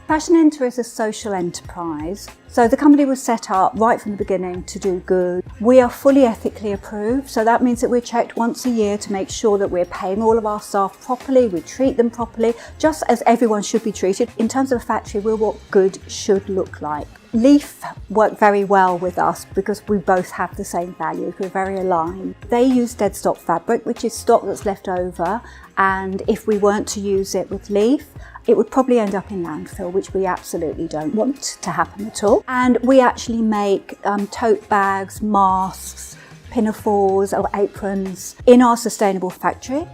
Fashion-Enter is a social enterprise. So the company was set up right from the beginning to do good. We are fully ethically approved, so that means that we're checked once a year to make sure that we're paying all of our staff properly, we treat them properly, just as everyone should be treated. In terms of a factory, we're what good should look like. LEYF work very well with us because we both have the same values, we're very aligned. They use dead stock fabric, which is stock that's left over, and if we weren't to use it with LEYF, it would probably end up in landfill, which we absolutely don't want to happen at all. And we actually make tote bags, masks, pinafores or aprons in our sustainable factory.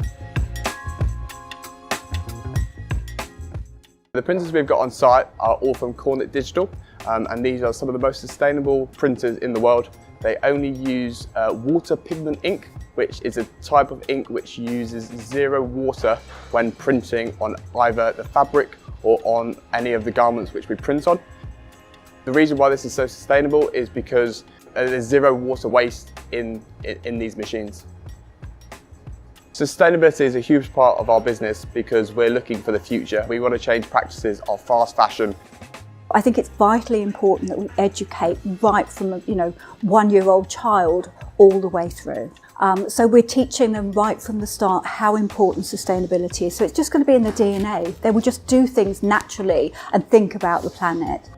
The printers we've got on site are all from Cornet Digital, and these are some of the most sustainable printers in the world. They only use water pigment ink, which is a type of ink which uses zero water when printing on either the fabric or on any of the garments which we print on. The reason why this is so sustainable is because there's zero water waste in these machines. Sustainability is a huge part of our business because we're looking for the future. We want to change practices of fast fashion. I think it's vitally important that we educate right from a 1-year-old child all the way through. So we're teaching them right from the start how important sustainability is. So it's just going to be in the DNA. They will just do things naturally and think about the planet.